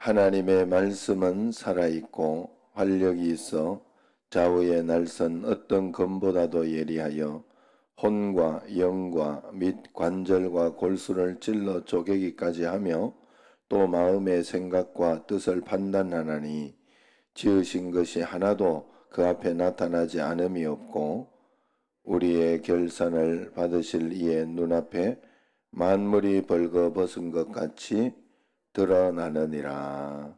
하나님의 말씀은 살아있고 활력이 있어 좌우의 날선 어떤 검보다도 예리하여 혼과 영과 및 관절과 골수를 찔러 쪼개기까지 하며 또 마음의 생각과 뜻을 판단하나니 지으신 것이 하나도 그 앞에 나타나지 않음이 없고 우리의 결산을 받으실 이의 눈앞에 만물이 벌거벗은 것 같이 드러나느니라.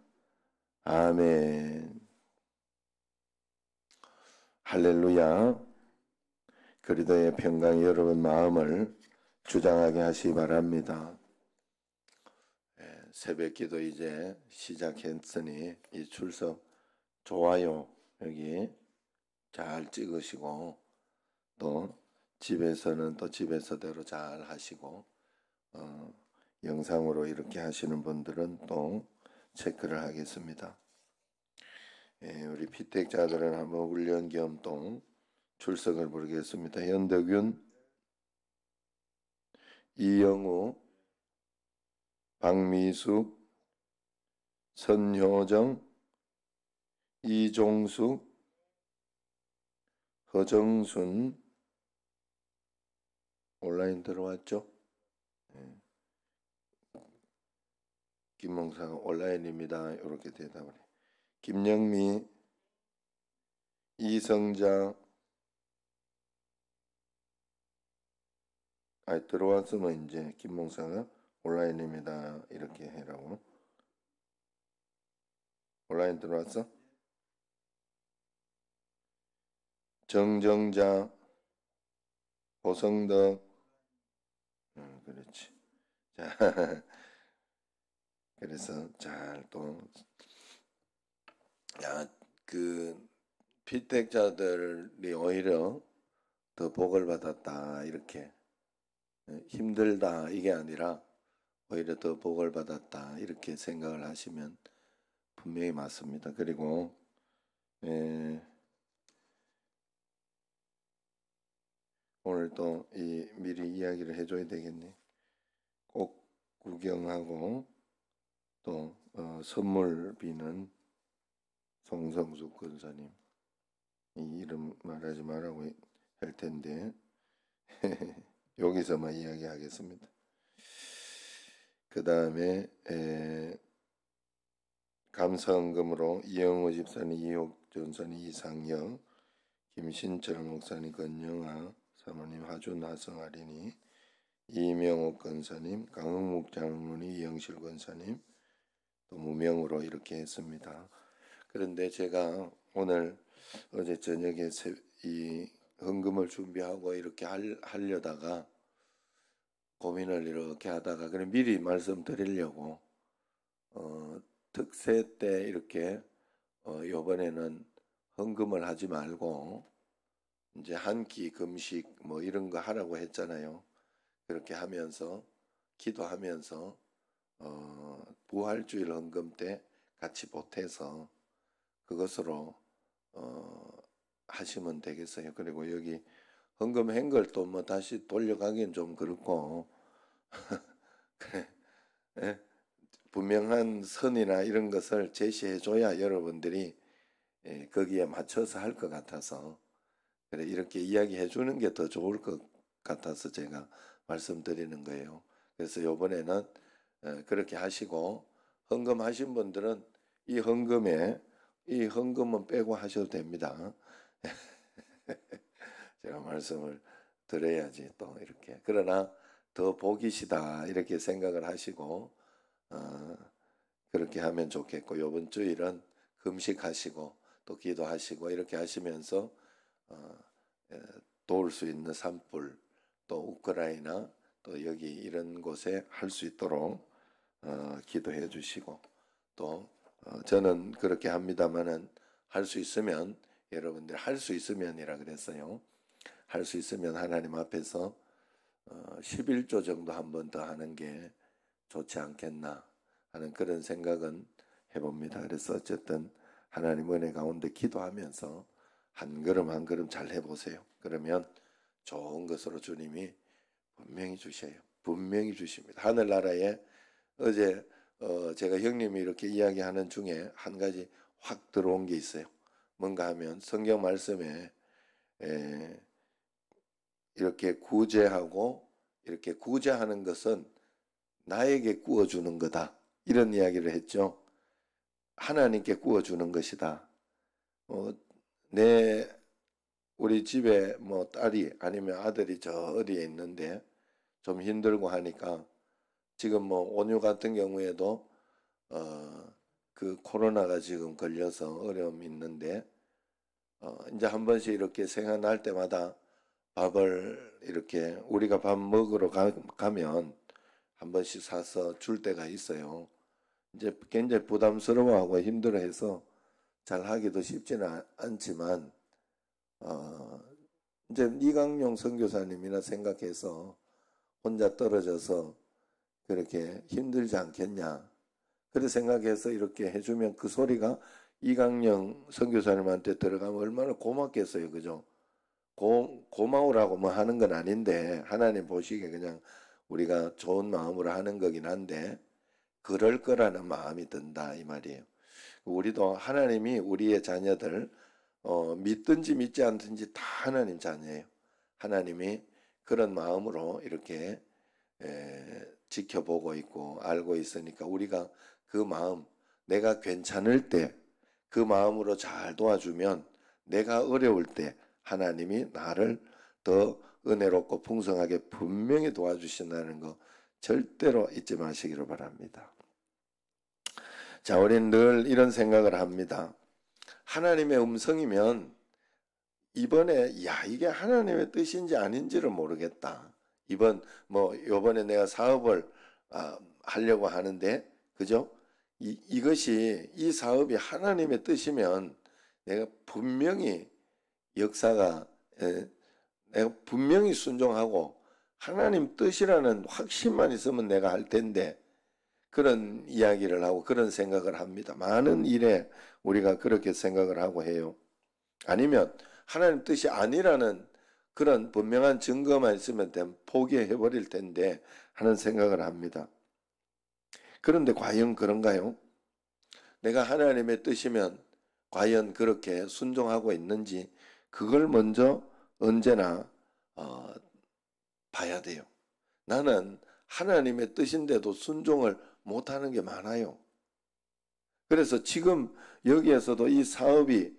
아멘. 할렐루야. 그리스도의 평강이 여러분 마음을 주장하게 하시기 바랍니다. 새벽기도 이제 시작했으니 이 출석 좋아요 여기 잘 찍으시고 또 집에서는 또 집에서대로 잘 하시고 영상으로 이렇게 하시는 분들은 또 체크를 하겠습니다. 우리 피택자들은 한번 훈련 겸 또 출석을 부르겠습니다. 현덕윤, 이영우, 박미숙, 선효정, 이종숙, 허정순 온라인 들어왔죠? 김몽상 온라인입니다. 이렇게 대답을 해. 김영미, 이성자, 들어왔으면 이제 김몽상은 온라인입니다. 이렇게 해라고. 온라인 들어왔어? 정정자, 호성덕, 그렇지. 자, 그래서 잘 또, 피택자들이 오히려 더 복을 받았다, 이렇게. 힘들다, 이게 아니라 오히려 더 복을 받았다, 이렇게 생각을 하시면 분명히 맞습니다. 그리고, 오늘 또 미리 이야기를 해줘야 되겠네. 꼭 구경하고 또 선물비는 송성숙 권사님 이 이름 말하지 말라고 할 텐데 여기서만 이야기하겠습니다. 그 다음에 감사헌금으로 이영호 집사님, 이옥 전사님, 이상영, 김신철 목사님, 권영아 사모님, 하준 하성아린이, 이명옥 권사님, 강흥묵 장로님, 이영실 권사님, 또 무명으로 이렇게 했습니다. 그런데 제가 오늘 어제 저녁에 이 헌금을 준비하고 이렇게 하려다가 고민을 이렇게 하다가 그냥 미리 말씀드리려고 특세 때 이렇게 이번에는 헌금을 하지 말고 이제 한 끼 금식 뭐 이런 거 하라고 했잖아요. 그렇게 하면서 기도하면서 부활주일 헌금 때 같이 보태서 그것으로 하시면 되겠어요. 그리고 여기 헌금한 걸 또 뭐 다시 돌려가기엔 좀 그렇고 그래, 예? 분명한 선이나 이런 것을 제시해 줘야 여러분들이 거기에 맞춰서 할 것 같아서 그래 이렇게 이야기해 주는 게 더 좋을 것 같아서 제가 말씀드리는 거예요. 그래서 이번에는 그렇게 하시고 헌금하신 분들은 이 헌금은 빼고 하셔도 됩니다. 제가 말씀을 드려야지 또 이렇게. 그러나 더 복이시다 이렇게 생각을 하시고 그렇게 하면 좋겠고 이번 주일은 금식하시고 또 기도하시고 이렇게 하시면서 도울 수 있는 산불 또 우크라이나 또 여기 이런 곳에 할 수 있도록 기도해 주시고 또 저는 그렇게 합니다마는 할 수 있으면 여러분들 할 수 있으면이라 그랬어요. 할 수 있으면 하나님 앞에서 11조 정도 한 번 더 하는 게 좋지 않겠나 하는 그런 생각은 해봅니다. 그래서 어쨌든 하나님 은혜 가운데 기도하면서 한 걸음 한 걸음 잘 해보세요. 그러면 좋은 것으로 주님이 분명히 주셔요. 분명히 주십니다. 하늘나라에 어제 제가 형님이 이렇게 이야기하는 중에 한 가지 확 들어온 게 있어요. 뭔가 하면 성경 말씀에 이렇게 구제하고 이렇게 구제하는 것은 나에게 구워주는 거다. 이런 이야기를 했죠. 하나님께 구워주는 것이다. 내 우리 집에 뭐 딸이 아니면 아들이 저 어디에 있는데 좀 힘들고 하니까 지금 뭐 온유 같은 경우에도 그 코로나가 지금 걸려서 어려움이 있는데 이제 한 번씩 이렇게 생각날 때마다 밥을 이렇게 우리가 밥 먹으러 가면 한 번씩 사서 줄 때가 있어요. 이제 굉장히 부담스러워하고 힘들어해서 잘 하기도 쉽지는 않지만 이제 이강용 선교사님이나 생각해서 혼자 떨어져서 그렇게 힘들지 않겠냐. 그렇게 생각해서 이렇게 해주면 그 소리가 이강영 선교사님한테 들어가면 얼마나 고맙겠어요. 그죠? 고마우라고 뭐 하는 건 아닌데 하나님 보시기에 그냥 우리가 좋은 마음으로 하는 거긴 한데 그럴 거라는 마음이 든다 이 말이에요. 우리도 하나님이 우리의 자녀들 믿든지 믿지 않든지 다 하나님 자녀예요. 하나님이 그런 마음으로 이렇게 지켜보고 있고 알고 있으니까 우리가 그 마음 내가 괜찮을 때 그 마음으로 잘 도와주면 내가 어려울 때 하나님이 나를 더 은혜롭고 풍성하게 분명히 도와주신다는 거 절대로 잊지 마시기를 바랍니다. 자, 우리는 늘 이런 생각을 합니다. 하나님의 음성이면 이번에 이게 하나님의 뜻인지 아닌지를 모르겠다. 요번에 내가 사업을 하려고 하는데 그죠? 이 사업이 하나님의 뜻이면 내가 분명히 내가 분명히 순종하고 하나님 뜻이라는 확신만 있으면 내가 할 텐데 그런 이야기를 하고 그런 생각을 합니다. 많은 일에 우리가 그렇게 생각을 하고 해요. 아니면 하나님 뜻이 아니라는 그런 분명한 증거만 있으면 포기해 버릴 텐데 하는 생각을 합니다. 그런데 과연 그런가요? 내가 하나님의 뜻이면 과연 그렇게 순종하고 있는지 그걸 먼저 언제나 봐야 돼요. 나는 하나님의 뜻인데도 순종을 못하는 게 많아요. 그래서 지금 여기에서도 이 사업이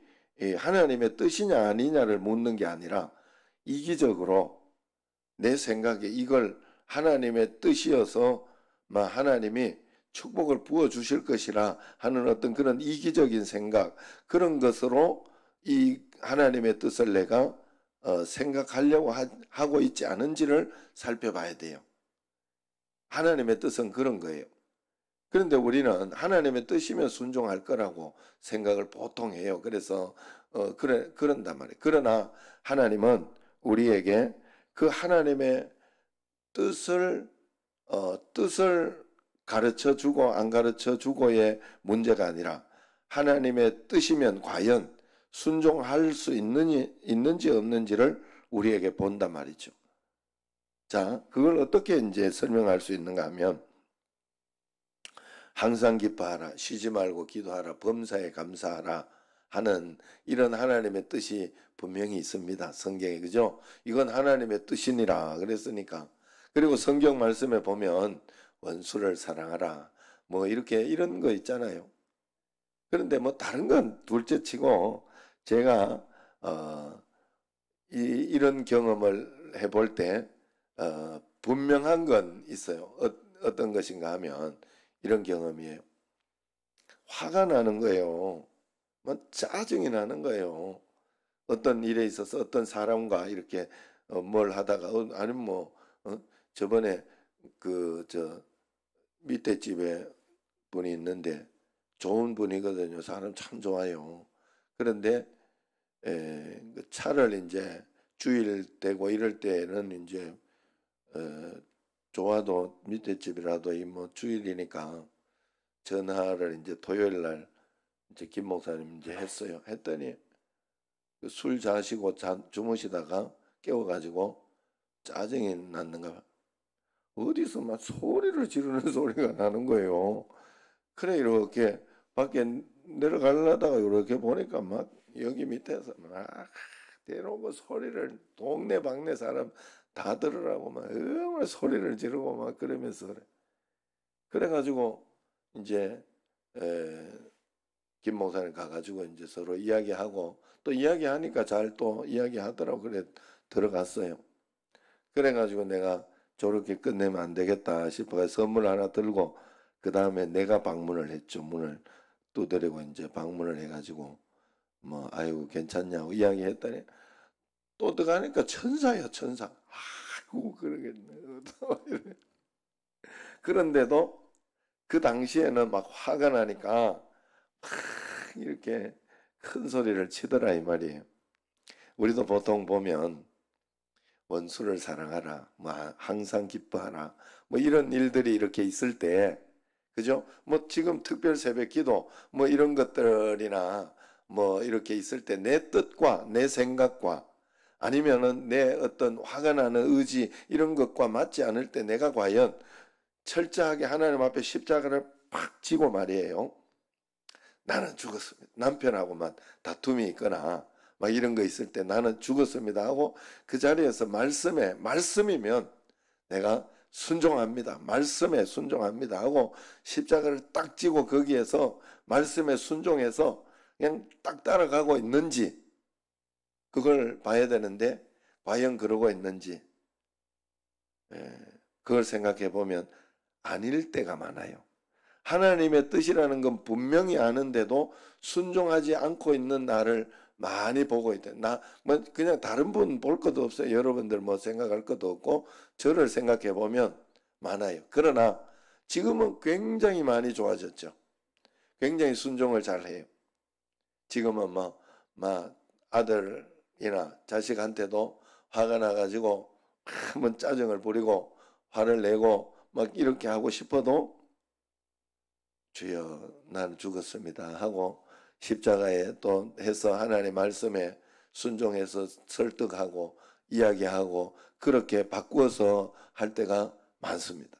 하나님의 뜻이냐 아니냐를 묻는 게 아니라 이기적으로 내 생각에 이걸 하나님의 뜻이어서 하나님이 축복을 부어주실 것이라 하는 어떤 그런 이기적인 생각 그런 것으로 이 하나님의 뜻을 내가 생각하려고 하고 있지 않은지를 살펴봐야 돼요. 하나님의 뜻은 그런 거예요. 그런데 우리는 하나님의 뜻이면 순종할 거라고 생각을 보통 해요. 그래서 그런단 말이에요. 그러나 하나님은 우리에게 그 하나님의 뜻을 가르쳐 주고 안 가르쳐 주고의 문제가 아니라 하나님의 뜻이면 과연 순종할 수 있는지 없는지를 우리에게 본단 말이죠. 자, 그걸 어떻게 이제 설명할 수 있는가 하면 항상 기뻐하라, 쉬지 말고 기도하라, 범사에 감사하라 하는 이런 하나님의 뜻이 분명히 있습니다. 성경에 그죠? 이건 하나님의 뜻이니라 그랬으니까. 그리고 성경 말씀에 보면 원수를 사랑하라 뭐 이렇게 이런 거 있잖아요. 그런데 뭐 다른 건 둘째치고 제가 이런 경험을 해볼 때 분명한 건 있어요. 어떤 것인가 하면 이런 경험이에요. 화가 나는 거예요. 뭐 짜증이 나는 거예요. 어떤 일에 있어서 어떤 사람과 이렇게 뭘 하다가 아니면 뭐 저번에 밑에 집에 분이 있는데 좋은 분이거든요. 사람 참 좋아요. 그런데 그 차를 이제 주일 되고 이럴 때는 이제 좋아도 밑에 집이라도 뭐 주일이니까 전화를 이제 토요일 날 이제 김 목사님 이제 했어요. 했더니 술 자시고 주무시다가 깨워가지고 짜증이 났는가 어디서 막 소리를 지르는 소리가 나는 거예요. 그래 이렇게 밖에 내려가려다가 이렇게 보니까 막 여기 밑에서 막 대놓고 소리를 동네 방네 사람 다 들으라고 막 정말 소리를 지르고 막 그러면서 그래. 그래가지고 이제 에, 김 목사님 가가지고 이제 서로 이야기하고 또 이야기하니까 잘 또 이야기하더라고. 그래 들어갔어요. 그래가지고 내가 저렇게 끝내면 안 되겠다 싶어서 선물 하나 들고 그 다음에 내가 방문을 했죠. 문을 두드리고 이제 방문을 해가지고 뭐 아이고 괜찮냐고 이야기했더니 또 들어가니까 천사야 천사. 아이고 그러겠네. 그런데도 그 당시에는 막 화가 나니까 막 이렇게 큰 소리를 치더라 이 말이에요. 우리도 보통 보면 원수를 사랑하라, 뭐 항상 기뻐하라, 뭐 이런 일들이 이렇게 있을 때, 그죠? 뭐 지금 특별 새벽기도 뭐 이런 것들이나 뭐 이렇게 있을 때 내 뜻과 내 생각과 아니면은 내 어떤 화가 나는 의지 이런 것과 맞지 않을 때 내가 과연 철저하게 하나님 앞에 십자가를 팍 지고 말이에요. 나는 죽었습니다. 남편하고만 다툼이 있거나 막 이런 거 있을 때 나는 죽었습니다 하고 그 자리에서 말씀이면 내가 순종합니다. 말씀에 순종합니다 하고 십자가를 딱 지고 거기에서 말씀에 순종해서 그냥 딱 따라가고 있는지 그걸 봐야 되는데 과연 그러고 있는지 그걸 생각해 보면 아닐 때가 많아요. 하나님의 뜻이라는 건 분명히 아는데도 순종하지 않고 있는 나를 많이 보고 있다. 뭐 그냥 다른 분 볼 것도 없어요. 여러분들 뭐 생각할 것도 없고 저를 생각해 보면 많아요. 그러나 지금은 굉장히 많이 좋아졌죠. 굉장히 순종을 잘 해요. 지금은 막 아들이나 자식한테도 화가 나가지고 한번 짜증을 부리고 화를 내고 막 이렇게 하고 싶어도 주여 나는 죽었습니다 하고 십자가에 또 해서 하나님의 말씀에 순종해서 설득하고 이야기하고 그렇게 바꾸어서 할 때가 많습니다.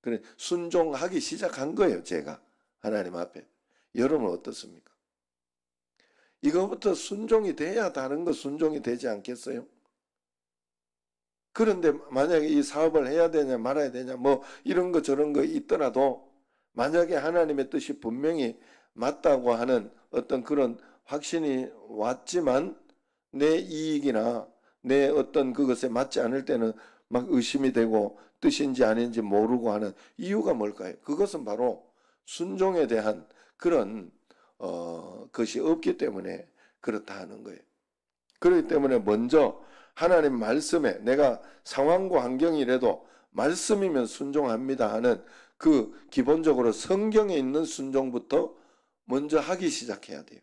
그래 순종하기 시작한 거예요. 제가 하나님 앞에. 여러분 어떻습니까? 이거부터 순종이 돼야 다른 거 순종이 되지 않겠어요? 그런데 만약에 이 사업을 해야 되냐 말아야 되냐 뭐 이런 거 저런 거 있더라도 만약에 하나님의 뜻이 분명히 맞다고 하는 어떤 그런 확신이 왔지만 내 이익이나 내 어떤 그것에 맞지 않을 때는 막 의심이 되고 뜻인지 아닌지 모르고 하는 이유가 뭘까요? 그것은 바로 순종에 대한 그런 것이 없기 때문에 그렇다 하는 거예요. 그렇기 때문에 먼저 하나님 말씀에 내가 상황과 환경이라도 말씀이면 순종합니다 하는 그 기본적으로 성경에 있는 순종부터 먼저 하기 시작해야 돼요.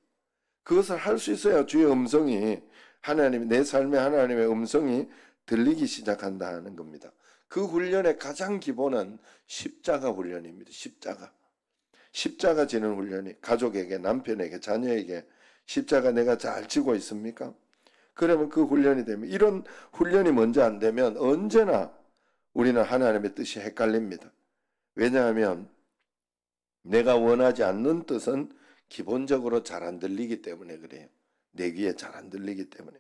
그것을 할 수 있어야 주의 음성이 하나님 내 삶에 하나님의 음성이 들리기 시작한다 하는 겁니다. 그 훈련의 가장 기본은 십자가 훈련입니다. 십자가 지는 훈련이 가족에게 남편에게 자녀에게 십자가 내가 잘 지고 있습니까? 그러면 그 훈련이 되면 이런 훈련이 먼저 안 되면 언제나 우리는 하나님의 뜻이 헷갈립니다. 왜냐하면 내가 원하지 않는 뜻은 기본적으로 잘 안 들리기 때문에 그래요. 내 귀에 잘 안 들리기 때문에.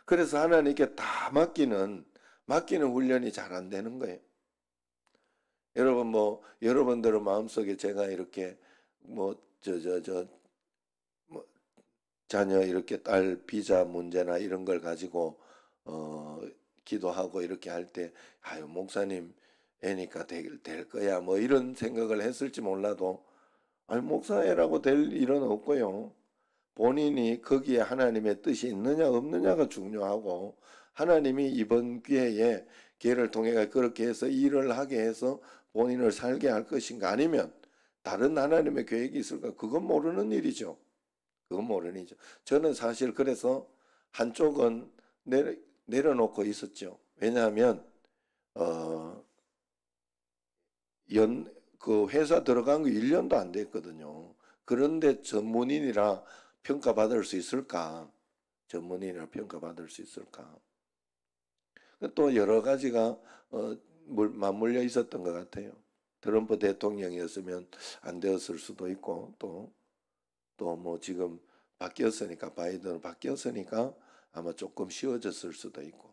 그래서 하나님께 다 맡기는 훈련이 잘 안 되는 거예요. 여러분 뭐 여러분들의 마음속에 제가 이렇게 뭐 자녀 이렇게 딸 비자 문제나 이런 걸 가지고 기도하고 이렇게 할 때 아유 목사님 애니까 될 거야 뭐 이런 생각을 했을지 몰라도 아니 목사애라고 될 일은 없고요. 본인이 거기에 하나님의 뜻이 있느냐 없느냐가 중요하고 하나님이 이번 기회에 기회를 통해 그렇게 해서 일을 하게 해서 본인을 살게 할 것인가 아니면 다른 하나님의 계획이 있을까 그건 모르는 일이죠. 그건 모르는 일이죠. 저는 사실 그래서 한쪽은 내려놓고 있었죠. 왜냐하면 그 회사 들어간 거 1년도 안 됐거든요. 그런데 전문인이라 평가받을 수 있을까? 전문인이라 평가받을 수 있을까? 또 여러 가지가 맞물려 있었던 것 같아요. 트럼프 대통령이었으면 안 되었을 수도 있고 또 뭐 지금 바뀌었으니까 바이든 바뀌었으니까 아마 조금 쉬워졌을 수도 있고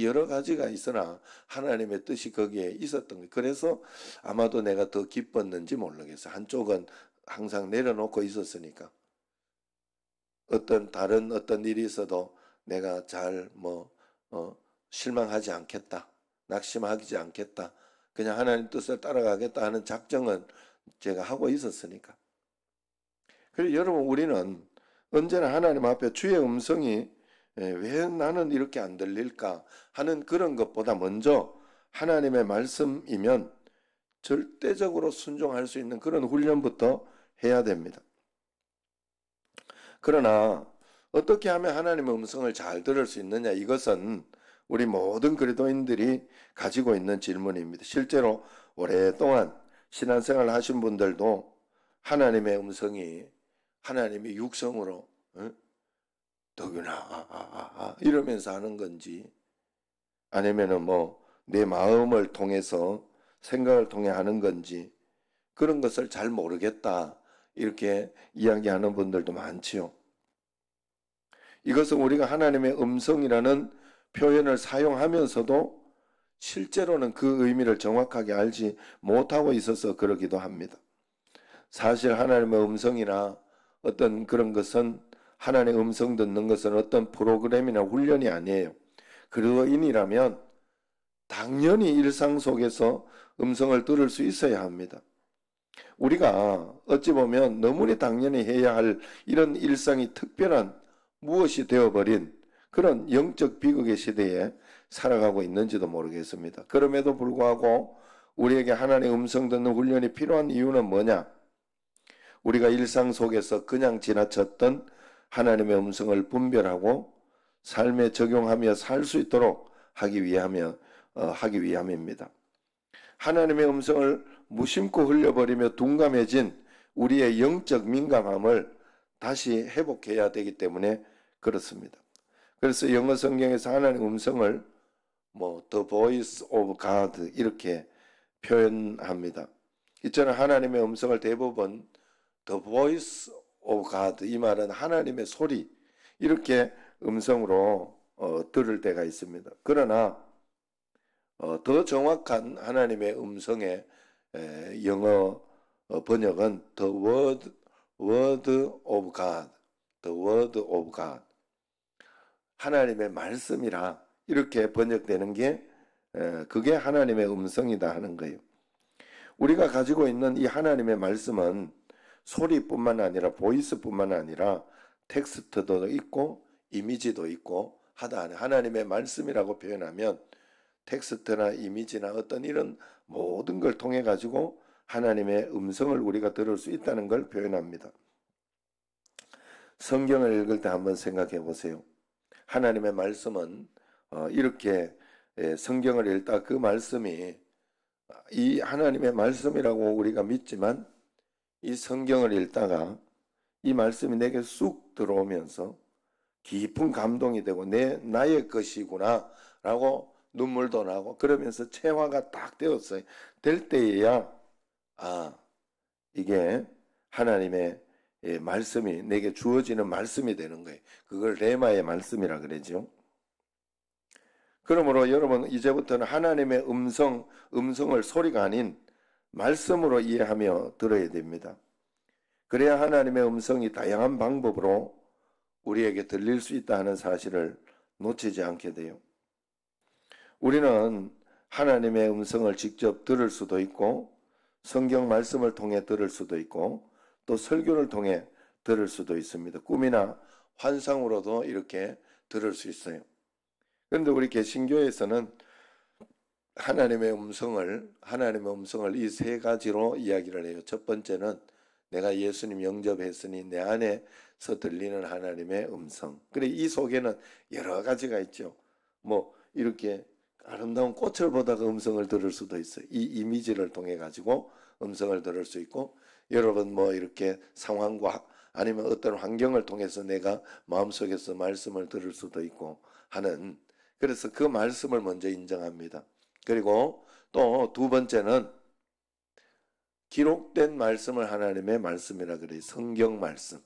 여러 가지가 있으나 하나님의 뜻이 거기에 있었던 거예요. 그래서 아마도 내가 더 기뻤는지 모르겠어요. 한쪽은 항상 내려놓고 있었으니까 다른 어떤 일이 있어도 내가 잘 실망하지 않겠다, 낙심하지 않겠다, 그냥 하나님 뜻을 따라가겠다 하는 작정은 제가 하고 있었으니까. 그리고 여러분, 우리는 언제나 하나님 앞에 주의 음성이 왜 나는 이렇게 안 들릴까 하는 그런 것보다 먼저 하나님의 말씀이면 절대적으로 순종할 수 있는 그런 훈련부터 해야 됩니다. 그러나 어떻게 하면 하나님의 음성을 잘 들을 수 있느냐, 이것은 우리 모든 그리스도인들이 가지고 있는 질문입니다. 실제로 오랫동안 신앙생활을 하신 분들도 하나님의 음성이 하나님이 육성으로 더구나 이러면서 하는 건지, 아니면은 내 마음을 통해서 생각을 통해 하는 건지 그런 것을 잘 모르겠다 이렇게 이야기하는 분들도 많지요. 이것은 우리가 하나님의 음성이라는 표현을 사용하면서도 실제로는 그 의미를 정확하게 알지 못하고 있어서 그러기도 합니다. 사실 하나님의 음성이나 어떤 그런 것은, 하나님의 음성 듣는 것은 어떤 프로그램이나 훈련이 아니에요. 그리스도인이라면 당연히 일상 속에서 음성을 들을 수 있어야 합니다. 우리가 어찌 보면 너무나 당연히 해야 할 이런 일상이 특별한 무엇이 되어버린 그런 영적 비극의 시대에 살아가고 있는지도 모르겠습니다. 그럼에도 불구하고 우리에게 하나님의 음성 듣는 훈련이 필요한 이유는 뭐냐? 우리가 일상 속에서 그냥 지나쳤던 하나님의 음성을 분별하고 삶에 적용하며 살 수 있도록 하기 위함입니다. 하나님의 음성을 무심코 흘려버리며 둔감해진 우리의 영적 민감함을 다시 회복해야 되기 때문에 그렇습니다. 그래서 영어 성경에서 하나님의 음성을 The voice of God 이렇게 표현합니다. 이처럼 하나님의 음성을 대부분 The voice of God, 이 말은 하나님의 소리, 이렇게 음성으로 들을 때가 있습니다. 그러나 더 정확한 하나님의 음성의 영어 번역은 The word of God, The word of God, 하나님의 말씀이라 이렇게 번역되는 게 그게 하나님의 음성이다 하는 거예요. 우리가 가지고 있는 이 하나님의 말씀은 소리뿐만 아니라 보이스뿐만 아니라 텍스트도 있고 이미지도 있고 하다. 하나님의 말씀이라고 표현하면 텍스트나 이미지나 어떤 이런 모든 걸 통해 가지고 하나님의 음성을 우리가 들을 수 있다는 걸 표현합니다. 성경을 읽을 때 한번 생각해 보세요. 하나님의 말씀은 이렇게 성경을 읽다 그 말씀이 이 하나님의 말씀이라고 우리가 믿지만 이 성경을 읽다가 이 말씀이 내게 쑥 들어오면서 깊은 감동이 되고 나의 것이구나 라고 눈물도 나고 그러면서 체화가 딱 되었어요. 될 때에야 이게 하나님의 말씀이 내게 주어지는 말씀이 되는 거예요. 그걸 레마의 말씀이라 그러죠. 그러므로 여러분, 이제부터는 하나님의 음성을 소리가 아닌 말씀으로 이해하며 들어야 됩니다. 그래야 하나님의 음성이 다양한 방법으로 우리에게 들릴 수 있다 하는 사실을 놓치지 않게 돼요. 우리는 하나님의 음성을 직접 들을 수도 있고 성경 말씀을 통해 들을 수도 있고 또 설교를 통해 들을 수도 있습니다. 꿈이나 환상으로도 이렇게 들을 수 있어요. 그런데 우리 개신교에서는 하나님의 음성을 이 세 가지로 이야기를 해요. 첫 번째는 내가 예수님 영접했으니 내 안에서 들리는 하나님의 음성. 그래, 이 속에는 여러 가지가 있죠. 이렇게 아름다운 꽃을 보다가 음성을 들을 수도 있어요. 이 이미지를 통해 가지고 음성을 들을 수 있고, 여러분 이렇게 상황과 아니면 어떤 환경을 통해서 내가 마음속에서 말씀을 들을 수도 있고 하는, 그래서 그 말씀을 먼저 인정합니다. 그리고 또 두 번째는 기록된 말씀을 하나님의 말씀이라 그래요. 성경 말씀.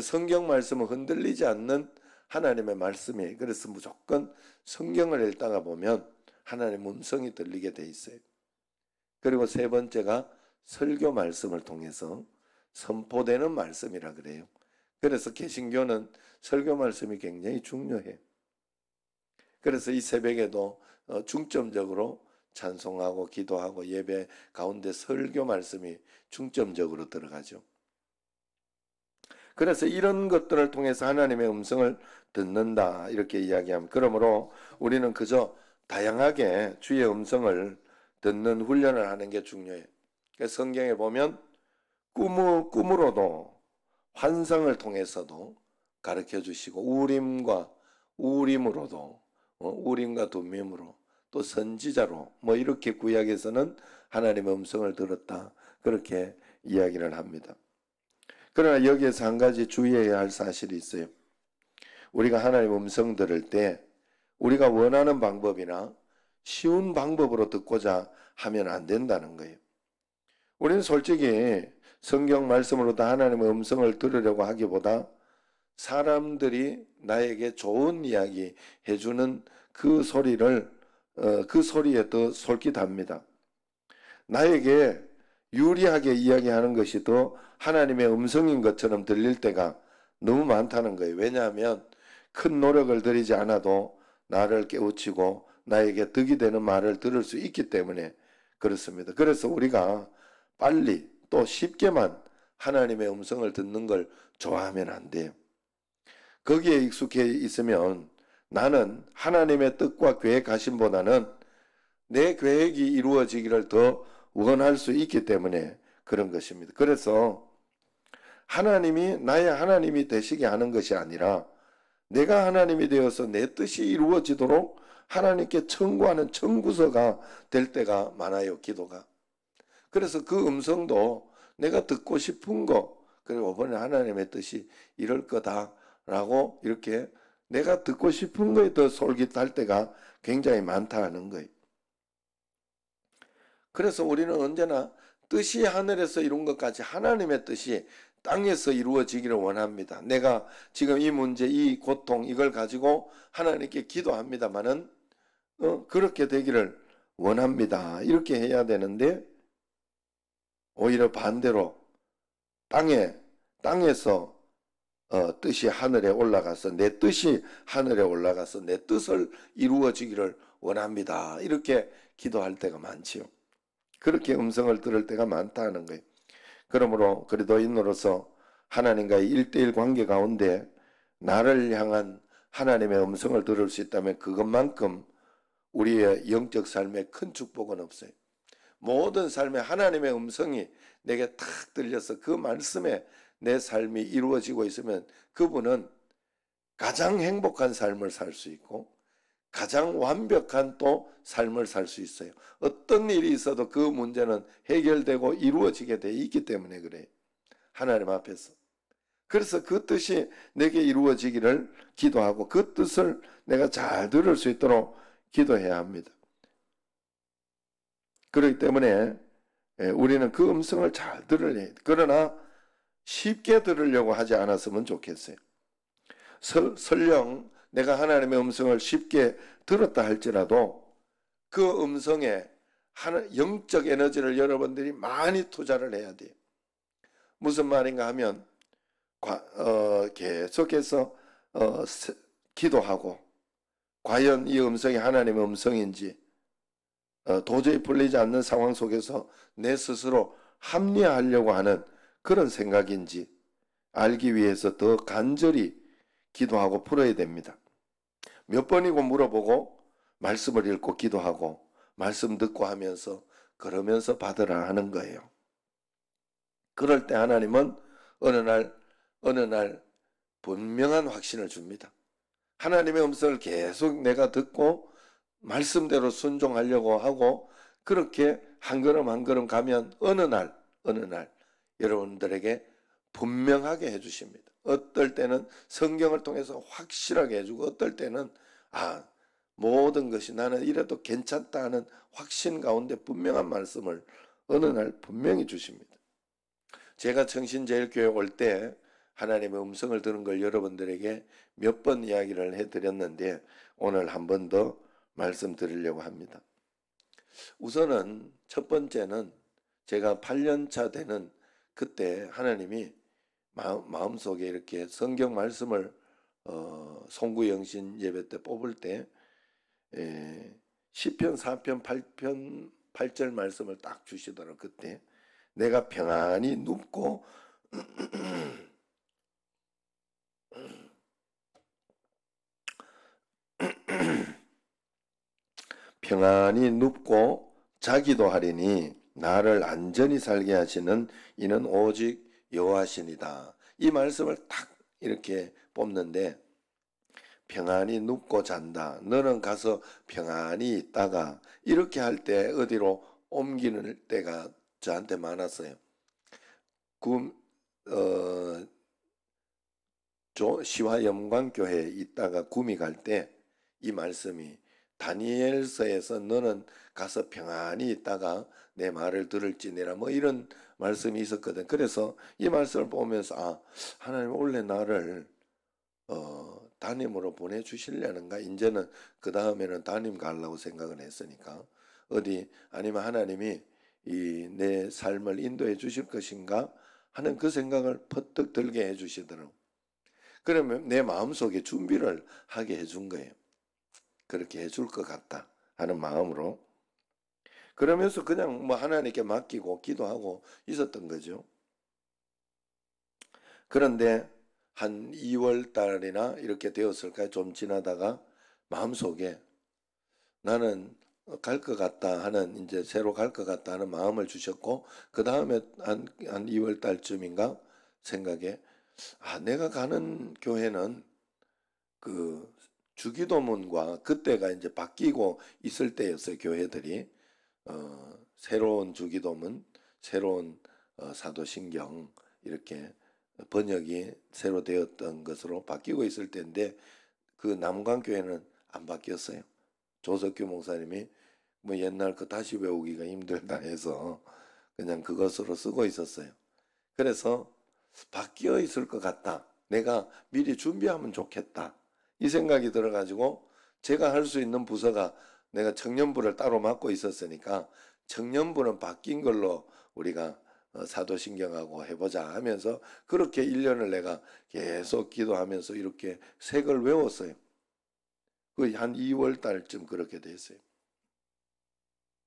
성경 말씀은 흔들리지 않는 하나님의 말씀이에요. 그래서 무조건 성경을 읽다가 보면 하나님의 음성이 들리게 돼 있어요. 그리고 세 번째가 설교 말씀을 통해서 선포되는 말씀이라 그래요. 그래서 개신교는 설교 말씀이 굉장히 중요해요. 그래서 이 새벽에도 중점적으로 찬송하고 기도하고 예배 가운데 설교 말씀이 중점적으로 들어가죠. 그래서 이런 것들을 통해서 하나님의 음성을 듣는다 이렇게 이야기합니다. 그러므로 우리는 그저 다양하게 주의 음성을 듣는 훈련을 하는 게 중요해요. 성경에 보면 꿈으로도 환상을 통해서도 가르쳐 주시고 우림과 우림으로도 우림과 둠밈으로 또 선지자로 뭐 이렇게 구약에서는 하나님의 음성을 들었다 그렇게 이야기를 합니다. 그러나 여기에서 한 가지 주의해야 할 사실이 있어요. 우리가 하나님의 음성 들을 때 우리가 원하는 방법이나 쉬운 방법으로 듣고자 하면 안 된다는 거예요. 우리는 솔직히 성경 말씀으로도 하나님의 음성을 들으려고 하기보다 사람들이 나에게 좋은 이야기 해주는 그 소리를 그 소리에 더 솔깃합니다. 나에게 유리하게 이야기하는 것이 더 하나님의 음성인 것처럼 들릴 때가 너무 많다는 거예요. 왜냐하면 큰 노력을 들이지 않아도 나를 깨우치고 나에게 득이 되는 말을 들을 수 있기 때문에 그렇습니다. 그래서 우리가 빨리 또 쉽게만 하나님의 음성을 듣는 걸 좋아하면 안 돼요. 거기에 익숙해 있으면 나는 하나님의 뜻과 계획하심보다는 내 계획이 이루어지기를 더 원할 수 있기 때문에 그런 것입니다. 그래서 하나님이 나의 하나님이 되시게 하는 것이 아니라 내가 하나님이 되어서 내 뜻이 이루어지도록 하나님께 청구하는 청구서가 될 때가 많아요. 기도가. 그래서 그 음성도 내가 듣고 싶은 거 그리고 이번에 하나님의 뜻이 이럴 거다라고 이렇게 내가 듣고 싶은 거에 더 솔깃할 때가 굉장히 많다 하는 거예요. 그래서 우리는 언제나 뜻이 하늘에서 이룬 것까지 하나님의 뜻이 땅에서 이루어지기를 원합니다. 내가 지금 이 문제, 이 고통 이걸 가지고 하나님께 기도합니다마는 그렇게 되기를 원합니다. 이렇게 해야 되는데 오히려 반대로 땅에서 뜻이 하늘에 올라가서 내 뜻이 하늘에 올라가서 내 뜻을 이루어지기를 원합니다. 이렇게 기도할 때가 많지요. 그렇게 음성을 들을 때가 많다는 거예요. 그러므로 그리스도인으로서 하나님과의 1:1 관계 가운데 나를 향한 하나님의 음성을 들을 수 있다면 그것만큼 우리의 영적 삶에 큰 축복은 없어요. 모든 삶에 하나님의 음성이 내게 탁 들려서 그 말씀에 내 삶이 이루어지고 있으면 그분은 가장 행복한 삶을 살 수 있고 가장 완벽한 또 삶을 살 수 있어요. 어떤 일이 있어도 그 문제는 해결되고 이루어지게 돼 있기 때문에 그래요. 하나님 앞에서. 그래서 그 뜻이 내게 이루어지기를 기도하고 그 뜻을 내가 잘 들을 수 있도록 기도해야 합니다. 그렇기 때문에 우리는 그 음성을 잘 들어야 해요. 그러나 쉽게 들으려고 하지 않았으면 좋겠어요. 설령 내가 하나님의 음성을 쉽게 들었다 할지라도 그 음성에 영적 에너지를 여러분들이 많이 투자를 해야 돼요. 무슨 말인가 하면 계속해서 기도하고 과연 이 음성이 하나님의 음성인지 도저히 풀리지 않는 상황 속에서 내 스스로 합리화하려고 하는 그런 생각인지 알기 위해서 더 간절히 기도하고 풀어야 됩니다. 몇 번이고 물어보고 말씀을 읽고 기도하고 말씀 듣고 하면서 그러면서 받으라 하는 거예요. 그럴 때 하나님은 어느 날 분명한 확신을 줍니다. 하나님의 음성을 계속 내가 듣고 말씀대로 순종하려고 하고 그렇게 한 걸음 한 걸음 가면 어느 날 여러분들에게 분명하게 해주십니다. 어떨 때는 성경을 통해서 확실하게 해주고 어떨 때는 모든 것이 나는 이래도 괜찮다 하는 확신 가운데 분명한 말씀을 어느 날 분명히 주십니다. 제가 청신제일교회 올 때 하나님의 음성을 들은 걸 여러분들에게 몇 번 이야기를 해드렸는데 오늘 한 번 더 말씀드리려고 합니다. 우선은 첫 번째는 제가 8년차 되는 그때 하나님이 마음속에 이렇게 성경 말씀을 송구영신 예배 때 뽑을 때 시편 4편 8편 8절 말씀을 딱 주시더라고요. 그때 내가 평안히 눕고 평안히 눕고 자기도 하리니 나를 안전히 살게 하시는 이는 오직 여호와시니다. 이 말씀을 딱 이렇게 뽑는데 평안히 눕고 잔다. 너는 가서 평안히 있다가 이렇게 할 때 어디로 옮기는 때가 저한테 많았어요. 시화염광교회에 있다가 구미 갈 때 이 말씀이 다니엘서에서 너는 가서 평안히 있다가 내 말을 들을지니라 뭐 이런 말씀이 있었거든. 그래서 이 말씀을 보면서 하나님 원래 나를 담임으로 보내주시려는가. 이제는 그 다음에는 담임 가려고 생각을 했으니까 어디 아니면 하나님이 이 내 삶을 인도해 주실 것인가 하는 그 생각을 퍼뜩 들게 해주시더라고요. 그러면 내 마음속에 준비를 하게 해준 거예요. 그렇게 해줄 것 같다 하는 마음으로. 그러면서 그냥 뭐 하나님께 맡기고 기도하고 있었던 거죠. 그런데 한 2월 달이나 이렇게 되었을까요? 좀 지나다가 마음속에 나는 갈 것 같다 하는, 이제 새로 갈 것 같다 하는 마음을 주셨고, 그 다음에 한 2월 달쯤인가 생각에 내가 가는 교회는 그 주기도문과 그때가 이제 바뀌고 있을 때였어요. 교회들이 새로운 주기도문, 새로운 사도신경 이렇게 번역이 새로 되었던 것으로 바뀌고 있을 때인데 그 남강교회는 안 바뀌었어요. 조석규 목사님이 뭐 옛날 그 다시 외우기가 힘들다 해서 그냥 그것으로 쓰고 있었어요. 그래서 바뀌어 있을 것 같다. 내가 미리 준비하면 좋겠다. 이 생각이 들어가지고 제가 할 수 있는 부서가 내가 청년부를 따로 맡고 있었으니까 청년부는 바뀐 걸로 우리가 사도신경하고 해보자 하면서 그렇게 1년을 내가 계속 기도하면서 이렇게 색을 외웠어요. 그 한 2월 달쯤 그렇게 됐어요.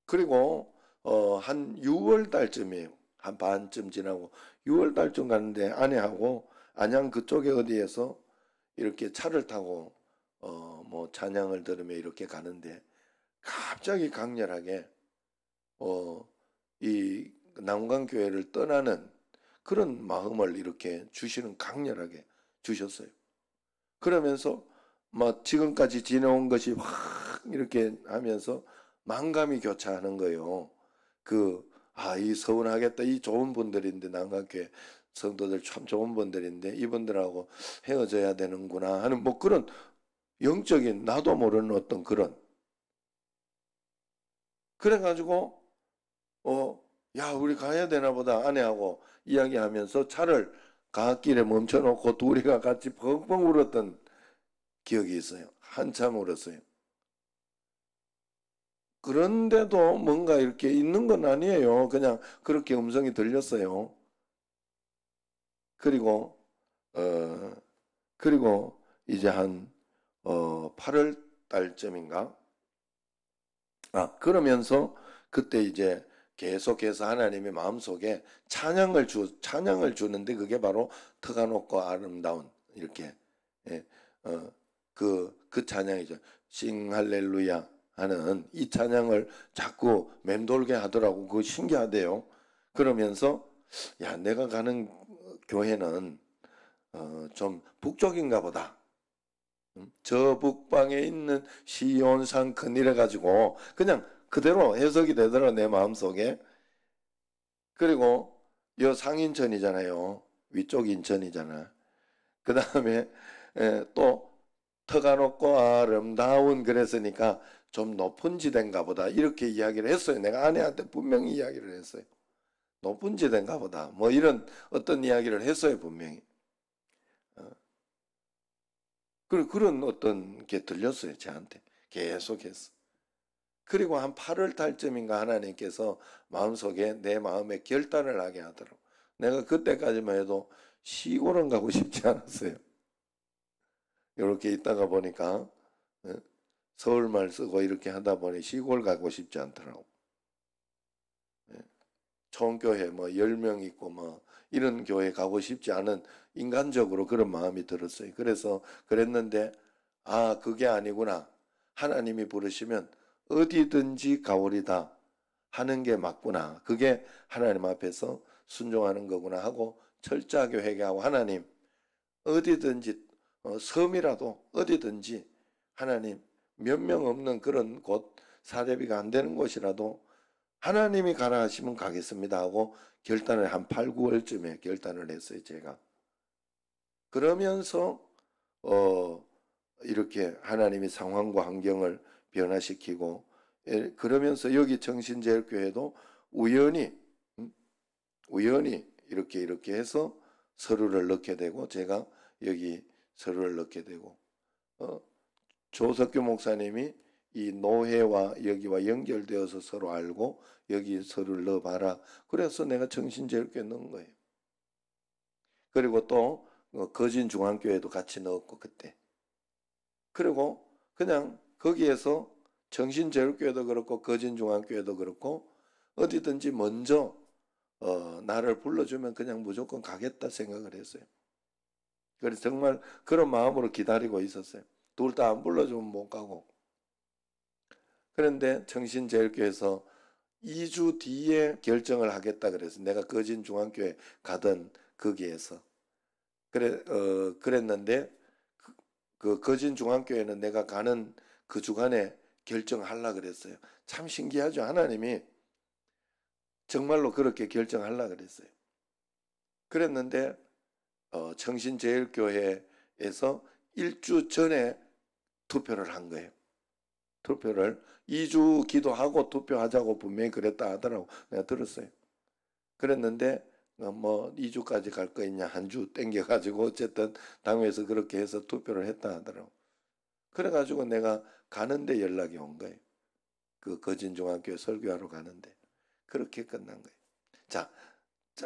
그리고 한 6월 달쯤이에요. 한 반쯤 지나고 6월 달쯤 갔는데 아내하고 안양 그쪽에 어디에서 이렇게 차를 타고 뭐 찬양을 들으며 이렇게 가는데 갑자기 강렬하게 이 남강교회를 떠나는 그런 마음을 이렇게 주시는, 강렬하게 주셨어요. 그러면서 막 지금까지 지내온 것이 확 이렇게 하면서 만감이 교차하는 거예요. 이 서운하겠다. 이 좋은 분들인데, 남강교회 성도들 참 좋은 분들인데 이분들하고 헤어져야 되는구나 하는 뭐 그런 영적인 나도 모르는 어떤 그런. 그래가지고 야 우리 가야 되나 보다 아내하고 이야기하면서 차를 갓길에 멈춰놓고 둘이가 같이 펑펑 울었던 기억이 있어요. 한참 울었어요. 그런데도 뭔가 이렇게 있는 건 아니에요. 그냥 그렇게 음성이 들렸어요. 그리고 이제 한 8월 달쯤인가 그러면서 그때 이제 계속해서 하나님의 마음속에 찬양을 주는데 그게 바로 터가 높고 아름다운 이렇게 그 찬양이죠. 싱 할렐루야 하는 이 찬양을 자꾸 맴돌게 하더라고. 그거 신기하대요. 그러면서 야 내가 가는 교회는 좀 북쪽인가 보다. 저 북방에 있는 시온산 큰일해 가지고 그냥 그대로 해석이 되더라 내 마음속에. 그리고 여 상인천이잖아요. 위쪽 인천이잖아. 그 다음에 또 터가 높고 아름다운 그랬으니까 좀 높은 지대인가 보다 이렇게 이야기를 했어요. 내가 아내한테 분명히 이야기를 했어요. 높은 지대인가 보다 뭐 이런 어떤 이야기를 했어요. 분명히. 그런 어떤 게 들렸어요. 저한테 계속해서. 그리고 한 8월 달쯤인가 하나님께서 마음속에 내 마음에 결단을 하게 하더라고. 내가 그때까지만 해도 시골은 가고 싶지 않았어요. 이렇게 있다가 보니까 서울말 쓰고 이렇게 하다 보니 시골 가고 싶지 않더라고. 총교회 뭐 10명 있고 뭐 이런 교회 가고 싶지 않은 인간적으로 그런 마음이 들었어요. 그래서 그랬는데 아 그게 아니구나. 하나님이 부르시면 어디든지 가오리다 하는 게 맞구나. 그게 하나님 앞에서 순종하는 거구나 하고 철저하게 회개하고 하나님 어디든지 섬이라도 어디든지 하나님 몇 명 없는 그런 곳 사대비가 안 되는 곳이라도 하나님이 가라 하시면 가겠습니다 하고 결단을 한 8, 9월쯤에 결단을 했어요. 제가. 그러면서 이렇게 하나님이 상황과 환경을 변화시키고 그러면서 여기 정신제일교회도 우연히 이렇게 해서 서류를 넣게 되고 제가 여기 서류를 넣게 되고 조석규 목사님이 이 노회와 여기와 연결되어서 서로 알고 여기 서류를 넣어봐라. 그래서 내가 정신제일교회 넣은 거예요. 그리고 또 거진중앙교회도 같이 넣었고 그때. 그리고 그냥 거기에서 정신제일교회도 그렇고 거진중앙교회도 그렇고 어디든지 먼저 나를 불러주면 그냥 무조건 가겠다 생각을 했어요. 그래서 정말 그런 마음으로 기다리고 있었어요. 둘 다 안 불러주면 못 가고. 그런데 정신제일교회에서 2주 뒤에 결정을 하겠다 그래서 내가 거진중앙교회 가던 거기에서 그랬는데 그 거진중앙교회는 내가 가는 그 주간에 결정하려고 그랬어요. 참 신기하죠. 하나님이 정말로 그렇게 결정하려고 그랬어요. 그랬는데 정신제일교회에서 1주 전에 투표를 한 거예요. 투표를 2주 기도하고 투표하자고 분명히 그랬다 하더라고. 내가 들었어요. 그랬는데 뭐 2주까지 갈 거 있냐 한 주 땡겨가지고 어쨌든 당회에서 그렇게 해서 투표를 했다 하더라고. 그래가지고 내가 가는데 연락이 온 거예요. 그 거진중앙교회 설교하러 가는데 그렇게 끝난 거예요. 자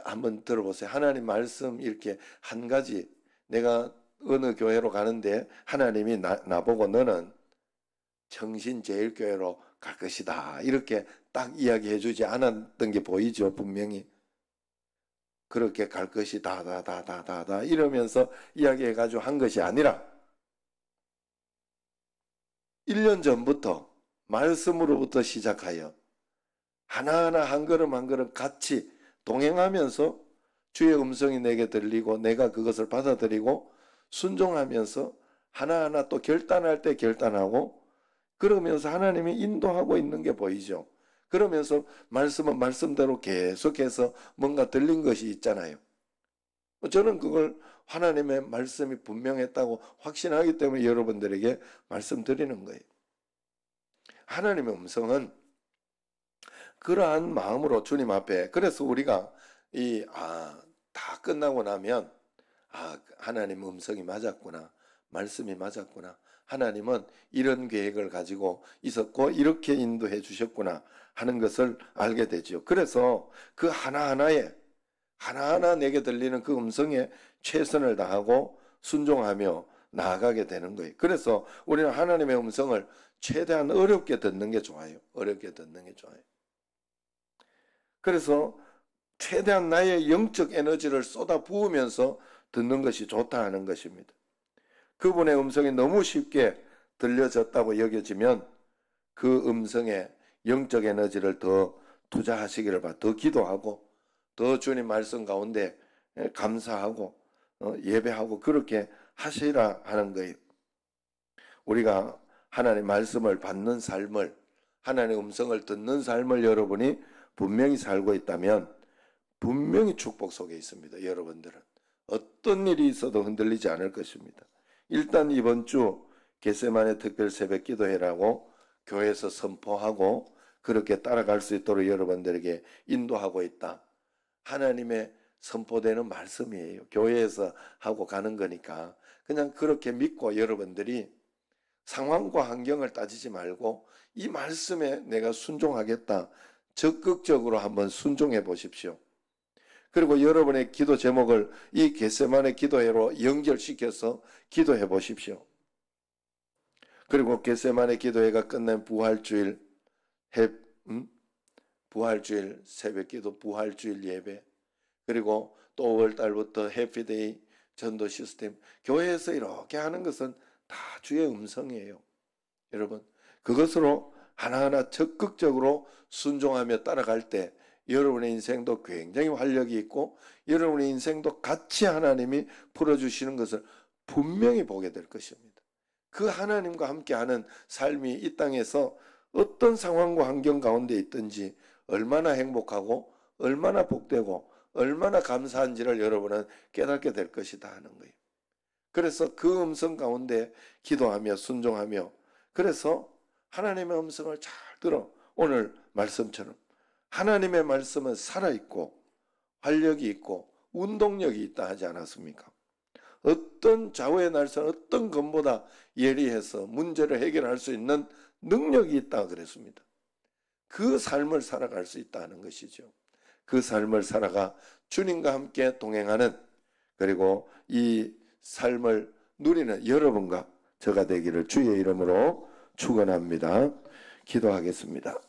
한번 들어보세요. 하나님 말씀 이렇게 한 가지 내가 어느 교회로 가는데 하나님이 나보고 너는 정신제일교회로 갈 것이다 이렇게 딱 이야기해 주지 않았던 게 보이죠. 분명히 그렇게 갈 것이다 다다다다다 이러면서 이야기해 가지고 한 것이 아니라 1년 전부터 말씀으로부터 시작하여 하나하나 한 걸음 한 걸음 같이 동행하면서 주의 음성이 내게 들리고 내가 그것을 받아들이고 순종하면서 하나하나 또 결단할 때 결단하고 그러면서 하나님이 인도하고 있는 게 보이죠. 그러면서 말씀은 말씀대로 계속해서 뭔가 들린 것이 있잖아요. 저는 그걸 하나님의 말씀이 분명했다고 확신하기 때문에 여러분들에게 말씀드리는 거예요. 하나님의 음성은 그러한 마음으로 주님 앞에 그래서 우리가 다 끝나고 나면 하나님 음성이 맞았구나. 말씀이 맞았구나. 하나님은 이런 계획을 가지고 있었고 이렇게 인도해 주셨구나 하는 것을 알게 되죠. 그래서 그 하나하나 내게 들리는 그 음성에 최선을 다하고 순종하며 나아가게 되는 거예요. 그래서 우리는 하나님의 음성을 최대한 어렵게 듣는 게 좋아요. 어렵게 듣는 게 좋아요. 그래서 최대한 나의 영적 에너지를 쏟아 부으면서 듣는 것이 좋다 하는 것입니다. 그분의 음성이 너무 쉽게 들려졌다고 여겨지면 그 음성에 영적 에너지를 더 투자하시기를 바랍니다. 더 기도하고 더 주님 말씀 가운데 감사하고 예배하고 그렇게 하시라 하는 거예요. 우리가 하나님의 말씀을 받는 삶을 하나님의 음성을 듣는 삶을 여러분이 분명히 살고 있다면 분명히 축복 속에 있습니다. 여러분들은 어떤 일이 있어도 흔들리지 않을 것입니다. 일단 이번 주 겟세마네 특별 새벽 기도회라고 교회에서 선포하고 그렇게 따라갈 수 있도록 여러분들에게 인도하고 있다. 하나님의 선포되는 말씀이에요. 교회에서 하고 가는 거니까 그냥 그렇게 믿고 여러분들이 상황과 환경을 따지지 말고 이 말씀에 내가 순종하겠다. 적극적으로 한번 순종해 보십시오. 그리고 여러분의 기도 제목을 이 겟세마네 기도회로 연결시켜서 기도해 보십시오. 그리고 겟세마네 기도회가 끝난 부활주일 부활주일 새벽기도 부활주일 예배, 그리고 또 5월달부터 해피데이 전도 시스템, 교회에서 이렇게 하는 것은 다 주의 음성이에요. 여러분, 그것으로 하나하나 적극적으로 순종하며 따라갈 때 여러분의 인생도 굉장히 활력이 있고 여러분의 인생도 같이 하나님이 풀어주시는 것을 분명히 보게 될 것입니다. 그 하나님과 함께하는 삶이 이 땅에서 어떤 상황과 환경 가운데 있든지 얼마나 행복하고 얼마나 복되고 얼마나 감사한지를 여러분은 깨닫게 될 것이다 하는 거예요. 그래서 그 음성 가운데 기도하며 순종하며, 그래서 하나님의 음성을 잘 들어. 오늘 말씀처럼 하나님의 말씀은 살아있고 활력이 있고 운동력이 있다 하지 않았습니까? 어떤 좌우의 날선 어떤 것보다 예리해서 문제를 해결할 수 있는 능력이 있다 그랬습니다. 그 삶을 살아갈 수 있다는 것이죠. 그 삶을 살아가 주님과 함께 동행하는, 그리고 이 삶을 누리는 여러분과 저가 되기를 주의 이름으로 축원합니다. 기도하겠습니다.